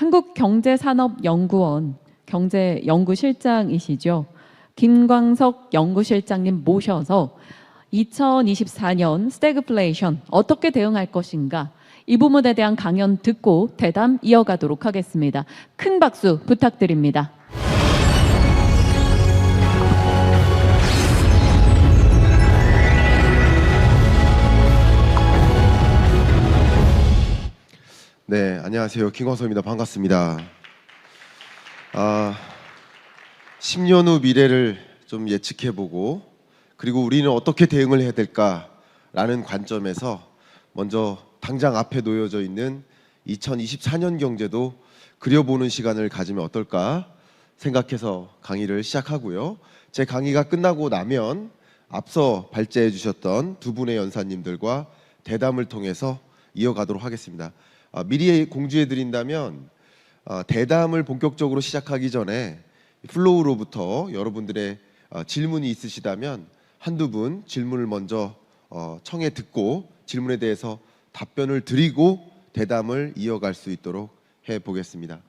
한국경제산업연구원 경제연구실장이시죠. 김광석 연구실장님 모셔서 2024년 스태그플레이션 어떻게 대응할 것인가, 이 부분에 대한 강연 듣고 대담 이어가도록 하겠습니다. 큰 박수 부탁드립니다. 네, 안녕하세요. 김광석입니다. 반갑습니다. 10년 후 미래를 좀 예측해보고, 그리고 우리는 어떻게 대응을 해야 될까라는 관점에서 먼저 당장 앞에 놓여져 있는 2024년 경제도 그려보는 시간을 가지면 어떨까 생각해서 강의를 시작하고요. 제 강의가 끝나고 나면 앞서 발제해 주셨던 두 분의 연사님들과 대담을 통해서 이어가도록 하겠습니다. 미리 공지해 드린다면 대담을 본격적으로 시작하기 전에 플로우로부터 여러분들의 질문이 있으시다면 한두 분 질문을 먼저 청해 듣고 질문에 대해서 답변을 드리고 대담을 이어갈 수 있도록 해보겠습니다.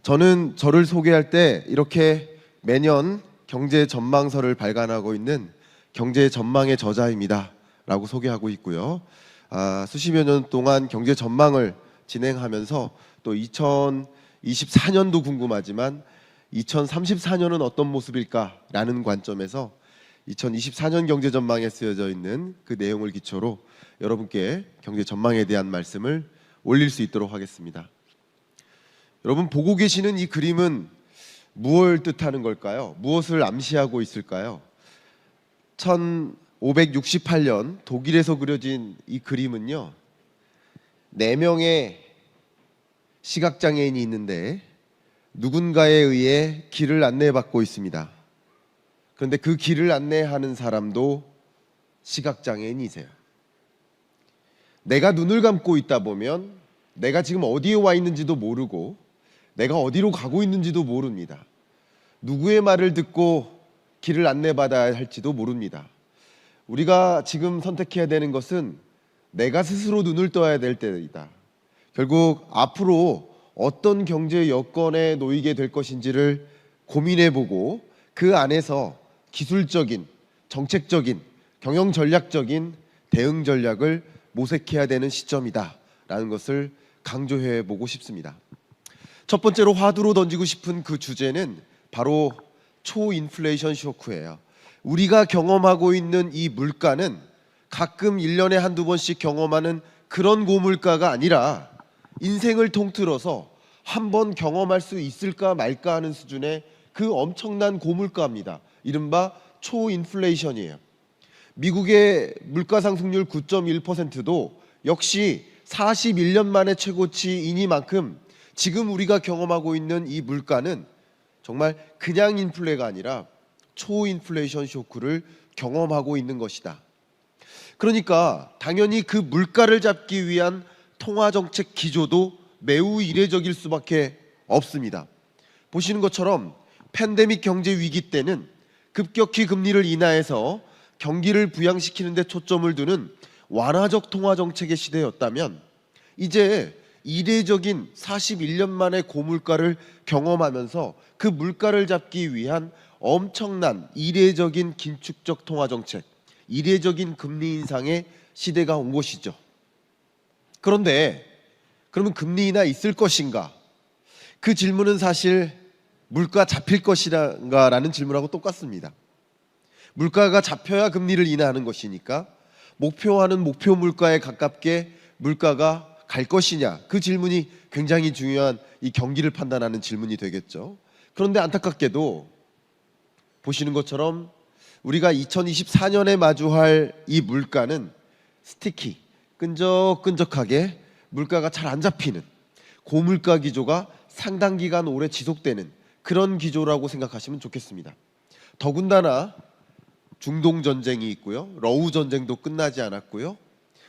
저는 저를 소개할 때 이렇게 매년 경제 전망서를 발간하고 있는 경제 전망의 저자입니다 라고 소개하고 있고요. 수십여 년 동안 경제 전망을 진행하면서 또 2024년도 궁금하지만 2034년은 어떤 모습일까라는 관점에서 2024년 경제 전망에 쓰여져 있는 그 내용을 기초로 여러분께 경제 전망에 대한 말씀을 올릴 수 있도록 하겠습니다. 여러분, 보고 계시는 이 그림은 무엇을 뜻하는 걸까요? 무엇을 암시하고 있을까요? 1568년 독일에서 그려진 이 그림은요, 4명의 시각장애인이 있는데 누군가에 의해 길을 안내받고 있습니다. 그런데 그 길을 안내하는 사람도 시각장애인이세요. 내가 눈을 감고 있다 보면 내가 지금 어디에 와 있는지도 모르고 내가 어디로 가고 있는지도 모릅니다. 누구의 말을 듣고 길을 안내받아야 할지도 모릅니다. 우리가 지금 선택해야 되는 것은 내가 스스로 눈을 떠야 될 때이다. 결국 앞으로 어떤 경제 여건에 놓이게 될 것인지를 고민해보고 그 안에서 기술적인, 정책적인, 경영 전략적인 대응 전략을 모색해야 되는 시점이다 라는 것을 강조해보고 싶습니다. 첫 번째로 화두로 던지고 싶은 그 주제는 바로 초인플레이션 쇼크예요. 우리가 경험하고 있는 이 물가는 가끔 1년에 한두 번씩 경험하는 그런 고물가가 아니라 인생을 통틀어서 한번 경험할 수 있을까 말까 하는 수준의 그 엄청난 고물가입니다. 이른바 초인플레이션이에요. 미국의 물가 상승률 9.1%도 역시 41년 만에 최고치이니만큼 지금 우리가 경험하고 있는 이 물가는 정말 그냥 인플레가 아니라 초인플레이션 쇼크를 경험하고 있는 것이다. 그러니까 당연히 그 물가를 잡기 위한 통화정책 기조도 매우 이례적일 수밖에 없습니다. 보시는 것처럼 팬데믹 경제 위기 때는 급격히 금리를 인하해서 경기를 부양시키는 데 초점을 두는 완화적 통화정책의 시대였다면, 이제 이례적인 41년 만에 고물가를 경험하면서 그 물가를 잡기 위한 엄청난 이례적인 긴축적 통화정책, 이례적인 금리 인상의 시대가 온 것이죠. 그런데 그러면 금리 인하 있을 것인가? 그 질문은 사실 물가 잡힐 것인가라는 질문하고 똑같습니다. 물가가 잡혀야 금리를 인하하는 것이니까 목표하는 목표 물가에 가깝게 물가가 갈 것이냐, 그 질문이 굉장히 중요한 이 경기를 판단하는 질문이 되겠죠. 그런데 안타깝게도 보시는 것처럼 우리가 2024년에 마주할 이 물가는 스티키, 끈적끈적하게 물가가 잘 안 잡히는 고물가 기조가 상당 기간 오래 지속되는 그런 기조라고 생각하시면 좋겠습니다. 더군다나 중동 전쟁이 있고요, 러우 전쟁도 끝나지 않았고요,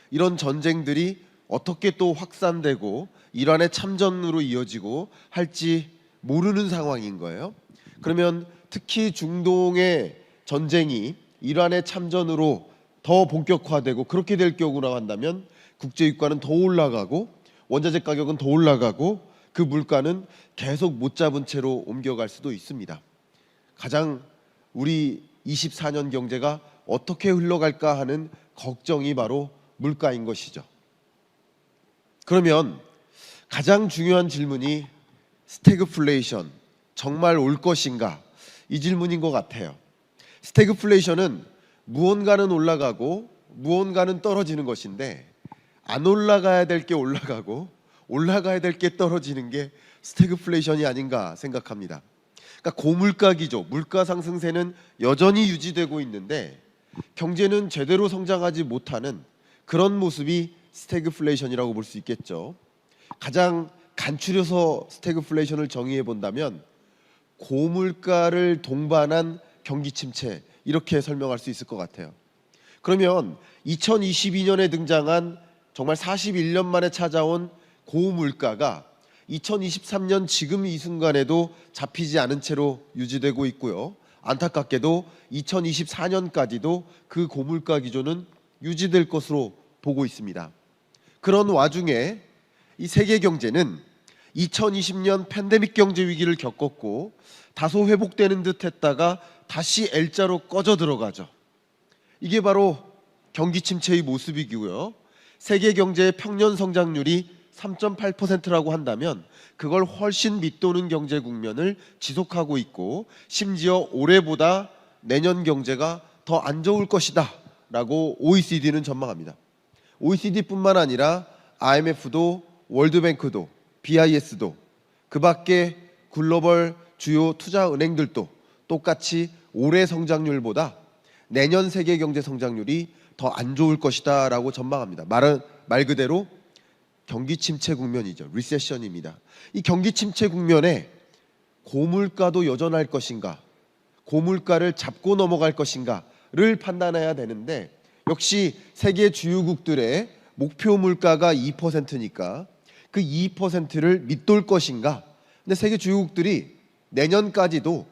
이런 전쟁들이 어떻게 또 확산되고 이란의 참전으로 이어지고 할지 모르는 상황인 거예요. 그러면 특히 중동의 전쟁이 이란의 참전으로 더 본격화되고 그렇게 될 경우라고 한다면 국제유가는 더 올라가고 원자재 가격은 더 올라가고 그 물가는 계속 못 잡은 채로 옮겨갈 수도 있습니다. 가장 우리 24년 경제가 어떻게 흘러갈까 하는 걱정이 바로 물가인 것이죠. 그러면 가장 중요한 질문이 스태그플레이션 정말 올 것인가? 이 질문인 것 같아요. 스태그플레이션은 무언가는 올라가고 무언가는 떨어지는 것인데 안 올라가야 될 게 올라가고 올라가야 될 게 떨어지는 게 스태그플레이션이 아닌가 생각합니다. 그러니까 고물가 기조, 물가 상승세는 여전히 유지되고 있는데 경제는 제대로 성장하지 못하는 그런 모습이 스태그플레이션이라고 볼 수 있겠죠. 가장 간추려서 스태그플레이션을 정의해 본다면 고물가를 동반한 경기 침체, 이렇게 설명할 수 있을 것 같아요. 그러면 2022년에 등장한 정말 41년 만에 찾아온 고물가가 2023년 지금 이 순간에도 잡히지 않은 채로 유지되고 있고요. 안타깝게도 2024년까지도 그 고물가 기조는 유지될 것으로 보고 있습니다. 그런 와중에 이 세계 경제는 2020년 팬데믹 경제 위기를 겪었고 다소 회복되는 듯 했다가 다시 L자로 꺼져 들어가죠. 이게 바로 경기 침체의 모습이고요. 세계 경제의 평년 성장률이 3.8%라고 한다면 그걸 훨씬 밑도는 경제 국면을 지속하고 있고 심지어 올해보다 내년 경제가 더 안 좋을 것이다 라고 OECD는 전망합니다. OECD뿐만 아니라 IMF도 월드뱅크도 BIS도 그 밖에 글로벌 주요 투자은행들도 똑같이 올해 성장률보다 내년 세계 경제 성장률이 더 안 좋을 것이다 라고 전망합니다. 말 그대로 경기 침체 국면이죠. 리세션입니다. 이 경기 침체 국면에 고물가도 여전할 것인가, 고물가를 잡고 넘어갈 것인가를 판단해야 되는데 역시 세계 주요국들의 목표 물가가 2%니까 그 2%를 밑돌 것인가. 근데 세계 주요국들이 내년까지도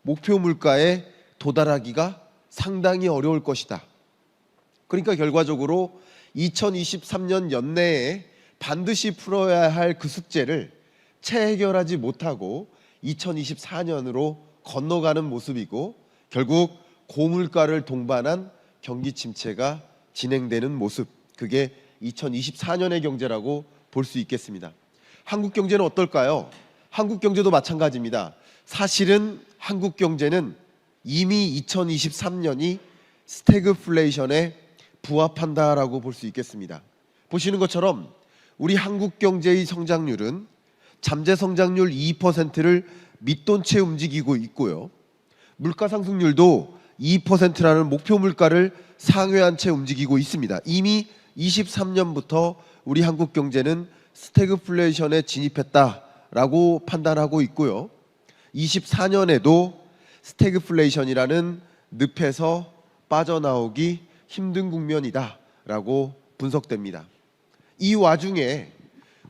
목표 물가에 도달하기가 상당히 어려울 것이다. 그러니까 결과적으로 2023년 연내에 반드시 풀어야 할 그 숙제를 채 해결하지 못하고 2024년으로 건너가는 모습이고 결국 고물가를 동반한 경기 침체가 진행되는 모습, 그게 2024년의 경제라고 볼 수 있겠습니다. 한국 경제는 어떨까요? 한국 경제도 마찬가지입니다. 사실은 한국 경제는 이미 2023년이 스태그플레이션에 부합한다라고 볼 수 있겠습니다. 보시는 것처럼 우리 한국 경제의 성장률은 잠재 성장률 2%를 밑돈 채 움직이고 있고요. 물가 상승률도 2%라는 목표 물가를 상회한 채 움직이고 있습니다. 이미 23년부터 우리 한국 경제는 스태그플레이션에 진입했다라고 판단하고 있고요. 24년에도 스태그플레이션이라는 늪에서 빠져나오기 힘든 국면이다라고 분석됩니다. 이 와중에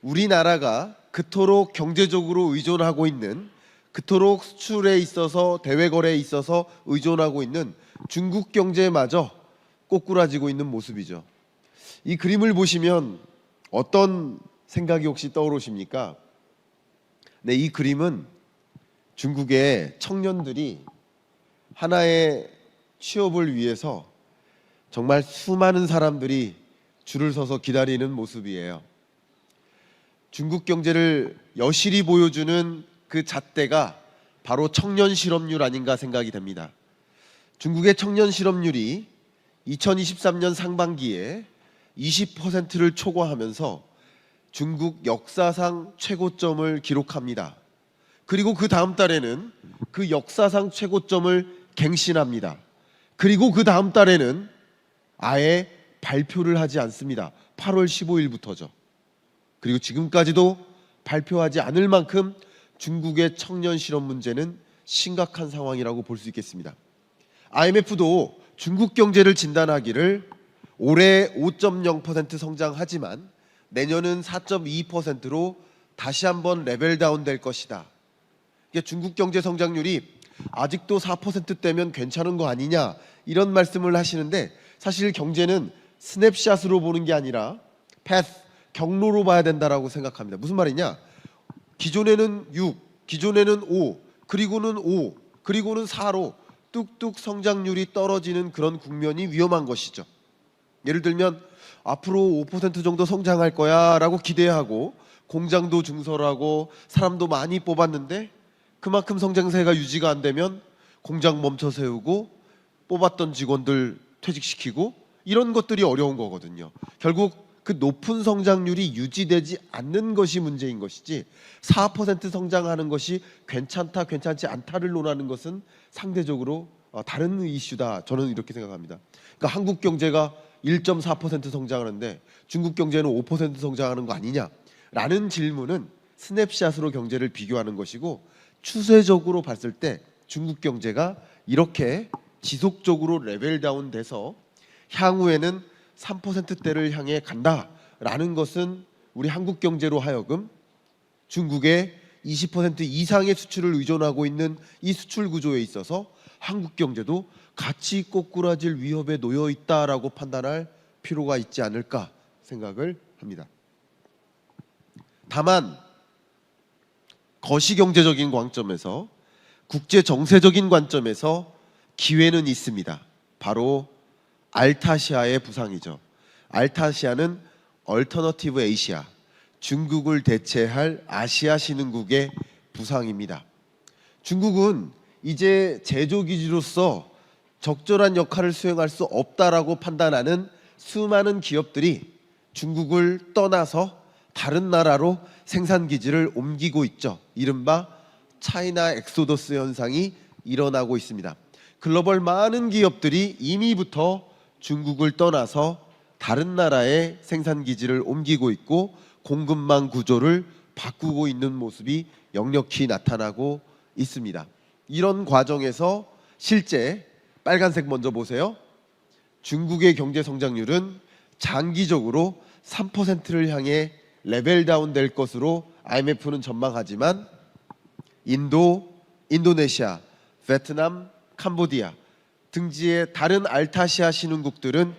우리나라가 그토록 경제적으로 의존하고 있는, 그토록 수출에 있어서 대외 거래에 있어서 의존하고 있는 중국 경제마저 꼬꾸라지고 있는 모습이죠. 이 그림을 보시면 어떤 생각이 혹시 떠오르십니까? 네, 이 그림은 중국의 청년들이 하나의 취업을 위해서 정말 수많은 사람들이 줄을 서서 기다리는 모습이에요. 중국 경제를 여실히 보여주는 그 잣대가 바로 청년 실업률 아닌가 생각이 됩니다. 중국의 청년 실업률이 2023년 상반기에 20%를 초과하면서 중국 역사상 최고점을 기록합니다. 그리고 그 다음 달에는 그 역사상 최고점을 갱신합니다. 그리고 그 다음 달에는 아예 발표를 하지 않습니다. 8월 15일부터죠. 그리고 지금까지도 발표하지 않을 만큼 중국의 청년 실업 문제는 심각한 상황이라고 볼 수 있겠습니다. IMF도 중국 경제를 진단하기를 올해 5.0% 성장하지만 내년은 4.2%로 다시 한번 레벨 다운 될 것이다. 중국 경제 성장률이 아직도 4%대면 괜찮은 거 아니냐 이런 말씀을 하시는데 사실 경제는 스냅샷으로 보는 게 아니라 패스, 경로로 봐야 된다라고 생각합니다. 무슨 말이냐? 기존에는 6, 기존에는 5, 그리고는 5, 그리고는 4로 뚝뚝 성장률이 떨어지는 그런 국면이 위험한 것이죠. 예를 들면 앞으로 5% 정도 성장할 거야 라고 기대하고 공장도 증설하고 사람도 많이 뽑았는데 그만큼 성장세가 유지가 안 되면 공장 멈춰 세우고 뽑았던 직원들 퇴직시키고 이런 것들이 어려운 거거든요. 결국 그 높은 성장률이 유지되지 않는 것이 문제인 것이지 4% 성장하는 것이 괜찮다 괜찮지 않다를 논하는 것은 상대적으로 다른 이슈다. 저는 이렇게 생각합니다. 그러니까 한국 경제가 1.4% 성장하는데 중국 경제는 5% 성장하는 거 아니냐라는 질문은 스냅샷으로 경제를 비교하는 것이고 추세적으로 봤을 때 중국 경제가 이렇게 지속적으로 레벨 다운 돼서 향후에는 3%대를 향해 간다라는 것은 우리 한국 경제로 하여금 중국의 20% 이상의 수출을 의존하고 있는 이 수출 구조에 있어서 한국 경제도 같이 꼬꾸라질 위협에 놓여 있다라고 판단할 필요가 있지 않을까 생각을 합니다. 다만 거시경제적인 관점에서 국제 정세적인 관점에서 기회는 있습니다. 바로 알타시아의 부상이죠. 알타시아는 얼터너티브 에이시아, 중국을 대체할 아시아 신흥국의 부상입니다. 중국은 이제 제조기지로서 적절한 역할을 수행할 수 없다라고 판단하는 수많은 기업들이 중국을 떠나서 다른 나라로 생산기지를 옮기고 있죠. 이른바 차이나 엑소더스 현상이 일어나고 있습니다. 글로벌 많은 기업들이 이미부터 중국을 떠나서 다른 나라의 생산기지를 옮기고 있고 공급망 구조를 바꾸고 있는 모습이 역력히 나타나고 있습니다. 이런 과정에서 실제 빨간색 먼저 보세요. 중국의 경제 성장률은 장기적으로 3%를 향해 레벨 다운 될 것으로 IMF는 전망하지만 인도, 인도네시아, 베트남, 캄보디아 등지의 다른 알타시아 신흥국들은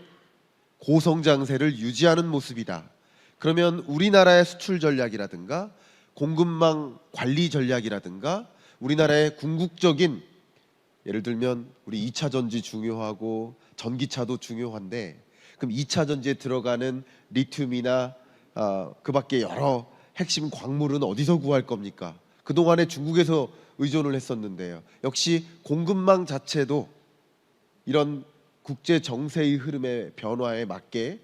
고성장세를 유지하는 모습이다. 그러면 우리나라의 수출 전략이라든가 공급망 관리 전략이라든가 우리나라의 궁극적인 예를 들면 우리 2차 전지 중요하고 전기차도 중요한데 그럼 2차 전지에 들어가는 리튬이나 그 밖에 여러 핵심 광물은 어디서 구할 겁니까? 그동안에 중국에서 의존을 했었는데요. 역시 공급망 자체도 이런 국제 정세의 흐름의 변화에 맞게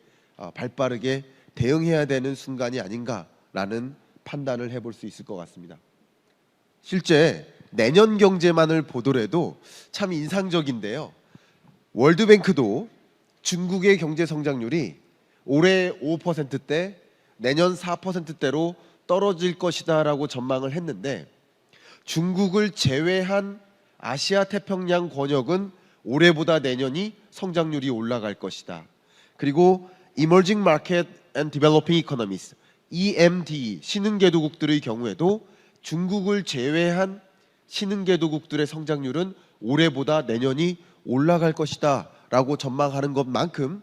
발빠르게 대응해야 되는 순간이 아닌가라는 판단을 해볼 수 있을 것 같습니다. 실제 내년 경제만을 보더라도 참 인상적인데요. 월드뱅크도 중국의 경제 성장률이 올해 5%대, 내년 4%대로 떨어질 것이다라고 전망을 했는데 중국을 제외한 아시아 태평양 권역은 올해보다 내년이 성장률이 올라갈 것이다. 그리고 Emerging Market and Developing Economies (EMD) 신흥개도국들의 경우에도 중국을 제외한 신흥개도국들의 성장률은 올해보다 내년이 올라갈 것이다 라고 전망하는 것만큼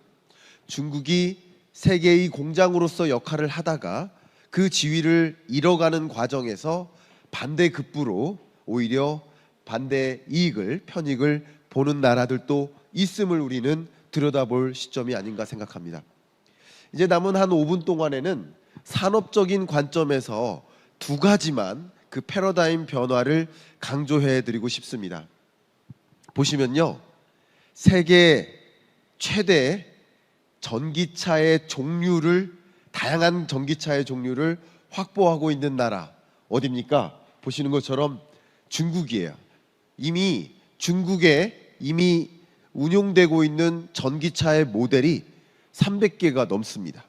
중국이 세계의 공장으로서 역할을 하다가 그 지위를 잃어가는 과정에서 반대급부로 오히려 반대 이익을 편익을 보는 나라들도 있음을 우리는 들여다볼 시점이 아닌가 생각합니다. 이제 남은 한 5분 동안에는 산업적인 관점에서 두 가지만 그 패러다임 변화를 강조해 드리고 싶습니다. 보시면요. 세계 최대 전기차의 종류를 다양한 전기차의 종류를 확보하고 있는 나라 어디입니까? 보시는 것처럼 중국이에요. 이미 중국에 운용되고 있는 전기차의 모델이 300개가 넘습니다.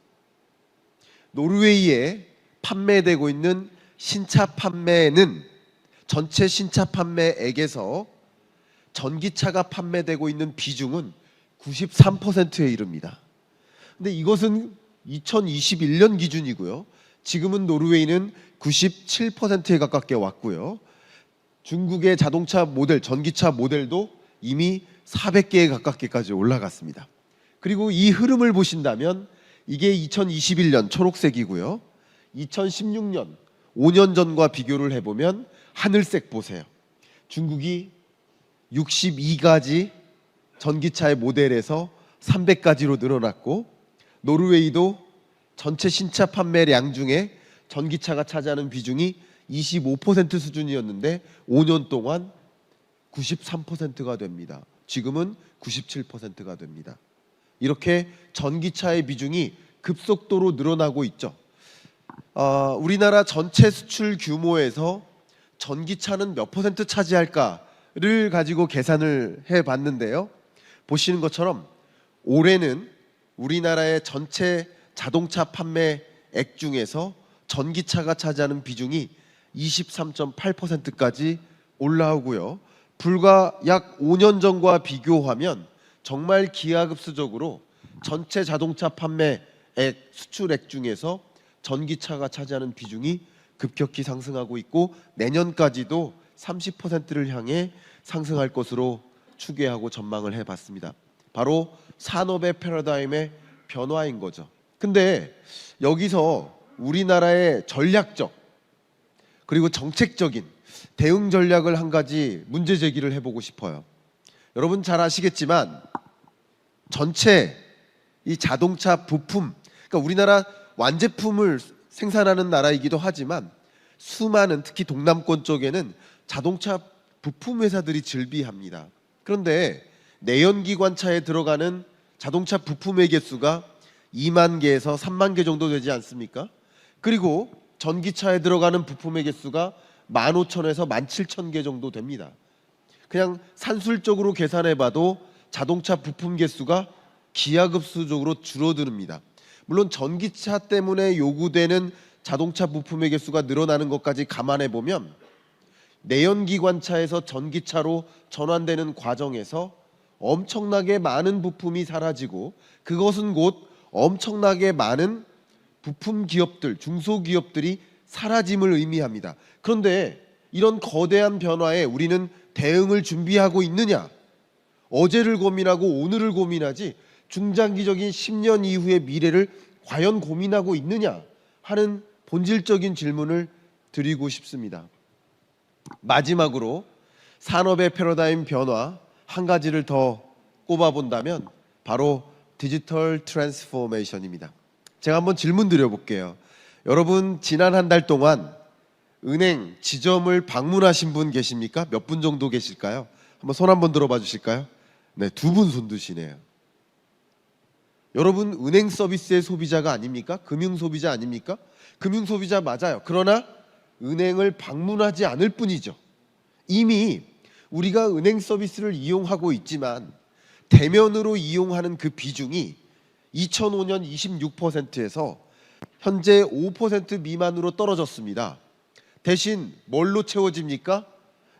노르웨이에 판매되고 있는 신차 판매는 전체 신차 판매액에서 전기차가 판매되고 있는 비중은 93%에 이릅니다. 근데 이것은 2021년 기준이고요. 지금은 노르웨이는 97%에 가깝게 왔고요. 중국의 자동차 모델, 전기차 모델도 이미 400개에 가깝게까지 올라갔습니다. 그리고 이 흐름을 보신다면 이게 2021년 초록색이고요. 2016년 5년 전과 비교를 해보면 하늘색 보세요. 중국이 62가지 전기차의 모델에서 300가지로 늘어났고, 노르웨이도 전체 신차 판매량 중에 전기차가 차지하는 비중이 25% 수준이었는데 5년 동안 93%가 됩니다. 지금은 97%가 됩니다. 이렇게 전기차의 비중이 급속도로 늘어나고 있죠. 우리나라 전체 수출 규모에서 전기차는 몇 퍼센트 차지할까를 가지고 계산을 해봤는데요. 보시는 것처럼 올해는 우리나라의 전체 자동차 판매액 중에서 전기차가 차지하는 비중이 23.8%까지 올라오고요. 불과 약 5년 전과 비교하면 정말 기하급수적으로 전체 자동차 판매액 수출액 중에서 전기차가 차지하는 비중이 급격히 상승하고 있고, 내년까지도 30%를 향해 상승할 것으로 추계하고 전망을 해봤습니다. 바로 산업의 패러다임의 변화인 거죠. 근데 여기서 우리나라의 전략적 그리고 정책적인 대응 전략을 한 가지 문제 제기를 해보고 싶어요. 여러분 잘 아시겠지만 전체 이 자동차 부품, 그러니까 우리나라 완제품을 생산하는 나라이기도 하지만 수많은, 특히 동남권 쪽에는 자동차 부품 회사들이 즐비합니다. 그런데 내연기관차에 들어가는 자동차 부품의 개수가 2만 개에서 3만 개 정도 되지 않습니까? 그리고 전기차에 들어가는 부품의 개수가 15,000에서 17,000개 정도 됩니다. 그냥 산술적으로 계산해봐도 자동차 부품 개수가 기하급수적으로 줄어듭니다. 물론 전기차 때문에 요구되는 자동차 부품의 개수가 늘어나는 것까지 감안해 보면 내연기관차에서 전기차로 전환되는 과정에서 엄청나게 많은 부품이 사라지고, 그것은 곧 엄청나게 많은 부품 기업들, 중소기업들이 사라짐을 의미합니다. 그런데 이런 거대한 변화에 우리는 대응을 준비하고 있느냐? 어제를 고민하고 오늘을 고민하지 중장기적인 10년 이후의 미래를 과연 고민하고 있느냐 하는 본질적인 질문을 드리고 싶습니다. 마지막으로 산업의 패러다임 변화 한 가지를 더 꼽아본다면 바로 디지털 트랜스포메이션입니다. 제가 한번 질문 드려볼게요. 여러분 지난 한 달 동안 은행 지점을 방문하신 분 계십니까? 몇 분 정도 계실까요? 한번 손 한번 들어봐 주실까요? 네, 2분 손 드시네요. 여러분 은행 서비스의 소비자가 아닙니까? 금융 소비자 아닙니까? 금융 소비자 맞아요. 그러나 은행을 방문하지 않을 뿐이죠. 이미 우리가 은행 서비스를 이용하고 있지만 대면으로 이용하는 그 비중이 2005년 26%에서 현재 5% 미만으로 떨어졌습니다. 대신 뭘로 채워집니까?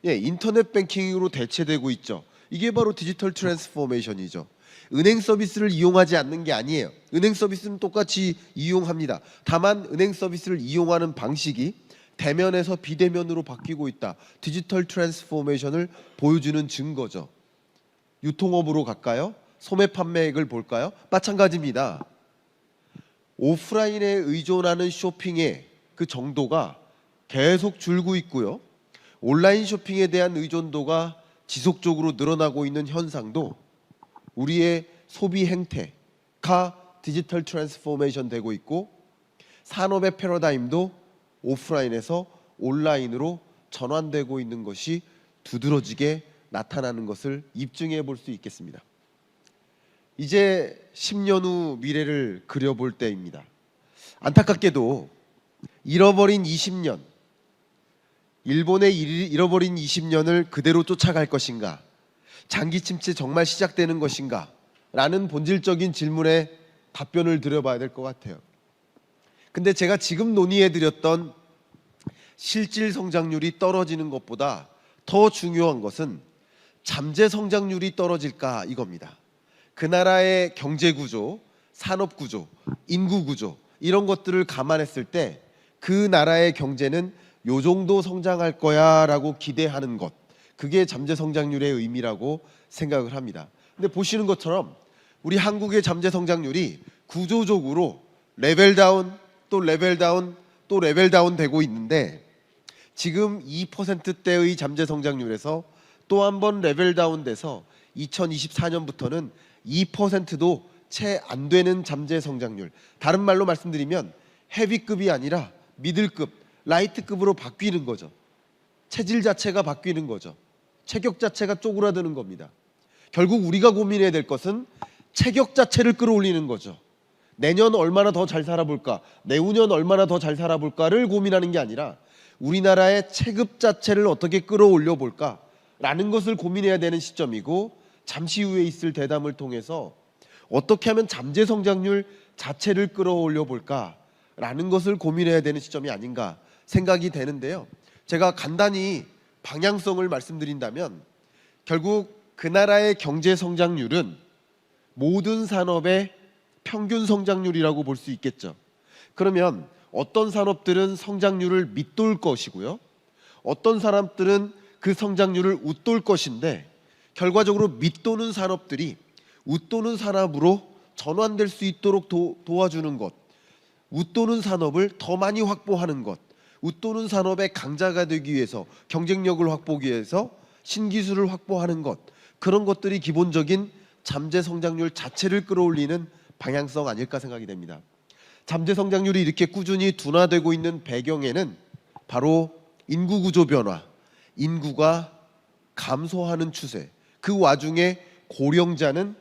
인터넷 뱅킹으로 대체되고 있죠. 이게 바로 디지털 트랜스포메이션이죠. 은행 서비스를 이용하지 않는 게 아니에요. 은행 서비스는 똑같이 이용합니다. 다만 은행 서비스를 이용하는 방식이 대면에서 비대면으로 바뀌고 있다. 디지털 트랜스포메이션을 보여주는 증거죠. 유통업으로 갈까요? 소매 판매액을 볼까요? 마찬가지입니다. 오프라인에 의존하는 쇼핑의 그 정도가 계속 줄고 있고요. 온라인 쇼핑에 대한 의존도가 지속적으로 늘어나고 있는 현상도 우리의 소비 행태가 디지털 트랜스포메이션 되고 있고, 산업의 패러다임도 오프라인에서 온라인으로 전환되고 있는 것이 두드러지게 나타나는 것을 입증해 볼 수 있겠습니다. 이제 10년 후 미래를 그려볼 때입니다. 안타깝게도 잃어버린 20년, 일본의 잃어버린 20년을 그대로 쫓아갈 것인가? 장기 침체 정말 시작되는 것인가? 라는 본질적인 질문에 답변을 드려봐야 될 것 같아요. 근데 제가 지금 논의해드렸던 실질 성장률이 떨어지는 것보다 더 중요한 것은 잠재 성장률이 떨어질까 이겁니다. 그 나라의 경제 구조, 산업 구조, 인구 구조 이런 것들을 감안했을 때 그 나라의 경제는 요 정도 성장할 거야 라고 기대하는 것, 그게 잠재 성장률의 의미라고 생각을 합니다. 근데 보시는 것처럼 우리 한국의 잠재 성장률이 구조적으로 레벨 다운 또 레벨 다운 또 레벨 다운 되고 있는데 지금 2%대의 잠재 성장률에서 또 한 번 레벨 다운돼서 2024년부터는 2%도 채 안 되는 잠재 성장률, 다른 말로 말씀드리면 헤비급이 아니라 미들급, 라이트급으로 바뀌는 거죠. 체질 자체가 바뀌는 거죠. 체격 자체가 쪼그라드는 겁니다. 결국 우리가 고민해야 될 것은 체격 자체를 끌어올리는 거죠. 내년 얼마나 더 잘 살아볼까, 내후년 얼마나 더 잘 살아볼까를 고민하는 게 아니라 우리나라의 체급 자체를 어떻게 끌어올려 볼까라는 것을 고민해야 되는 시점이고, 잠시 후에 있을 대담을 통해서 어떻게 하면 잠재 성장률 자체를 끌어올려 볼까라는 것을 고민해야 되는 시점이 아닌가 생각이 되는데요. 제가 간단히 방향성을 말씀드린다면 결국 그 나라의 경제 성장률은 모든 산업의 평균 성장률이라고 볼 수 있겠죠. 그러면 어떤 산업들은 성장률을 밑돌 것이고요, 어떤 사람들은 그 성장률을 웃돌 것인데, 결과적으로 밑도는 산업들이 웃도는 산업으로 전환될 수 있도록 도와주는 것, 웃도는 산업을 더 많이 확보하는 것, 웃도는 산업의 강자가 되기 위해서, 경쟁력을 확보하기 위해서 신기술을 확보하는 것, 그런 것들이 기본적인 잠재 성장률 자체를 끌어올리는 방향성 아닐까 생각이 됩니다. 잠재 성장률이 이렇게 꾸준히 둔화되고 있는 배경에는 바로 인구 구조 변화, 인구가 감소하는 추세, 그 와중에 고령자는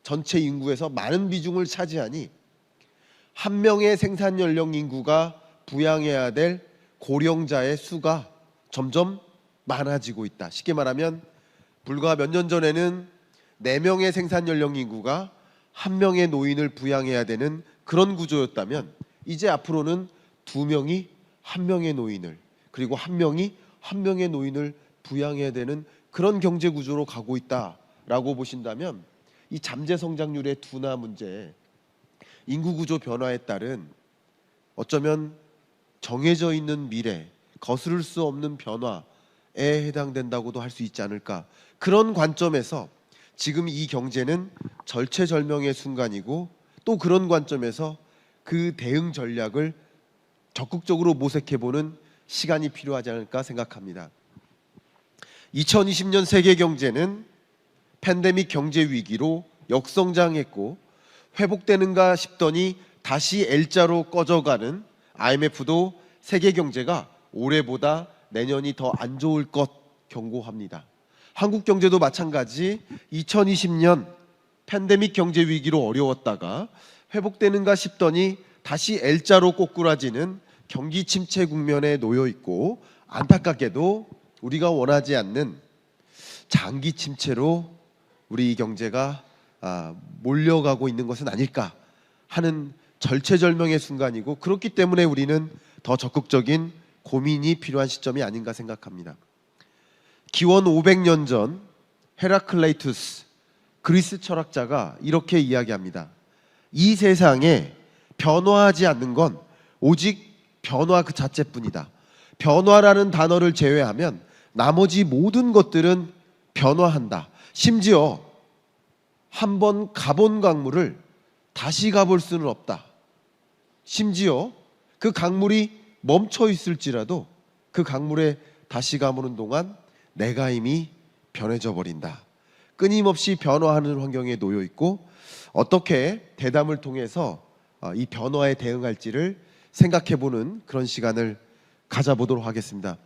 전체 인구에서 많은 비중을 차지하니 한 명의 생산 연령 인구가 부양해야 될 고령자의 수가 점점 많아지고 있다. 쉽게 말하면 불과 몇 년 전에는 4명의 생산 연령 인구가 한 명의 노인을 부양해야 되는 그런 구조였다면, 이제 앞으로는 2명이 한 명의 노인을, 그리고 한 명이 한 명의 노인을 부양해야 되는 그런 경제 구조로 가고 있다라고 보신다면, 이 잠재 성장률의 둔화 문제, 인구 구조 변화에 따른 어쩌면 정해져 있는 미래, 거스를 수 없는 변화에 해당된다고도 할 수 있지 않을까. 그런 관점에서 지금 이 경제는 절체절명의 순간이고, 또 그런 관점에서 그 대응 전략을 적극적으로 모색해보는 시간이 필요하지 않을까 생각합니다. 2020년 세계 경제는 팬데믹 경제 위기로 역성장했고, 회복되는가 싶더니 다시 L자로 꺼져가는 IMF도 세계 경제가 올해보다 내년이 더 안 좋을 것 경고합니다. 한국 경제도 마찬가지, 2020년 팬데믹 경제 위기로 어려웠다가 회복되는가 싶더니 다시 L자로 꼬꾸라지는 경기 침체 국면에 놓여 있고, 안타깝게도 우리가 원하지 않는 장기 침체로 우리 경제가 몰려가고 있는 것은 아닐까 하는 절체절명의 순간이고, 그렇기 때문에 우리는 더 적극적인 고민이 필요한 시점이 아닌가 생각합니다. 기원 500년 전 헤라클레이투스 그리스 철학자가 이렇게 이야기합니다. 이 세상에 변화하지 않는 건 오직 변화 그 자체뿐이다. 변화라는 단어를 제외하면 나머지 모든 것들은 변화한다. 심지어 한번 가본 강물을 다시 가볼 수는 없다. 심지어 그 강물이 멈춰 있을지라도 그 강물에 다시 가보는 동안 내가 이미 변해져 버린다. 끊임없이 변화하는 환경에 놓여 있고, 어떻게 대담을 통해서 이 변화에 대응할지를 생각해보는 그런 시간을 가져보도록 하겠습니다.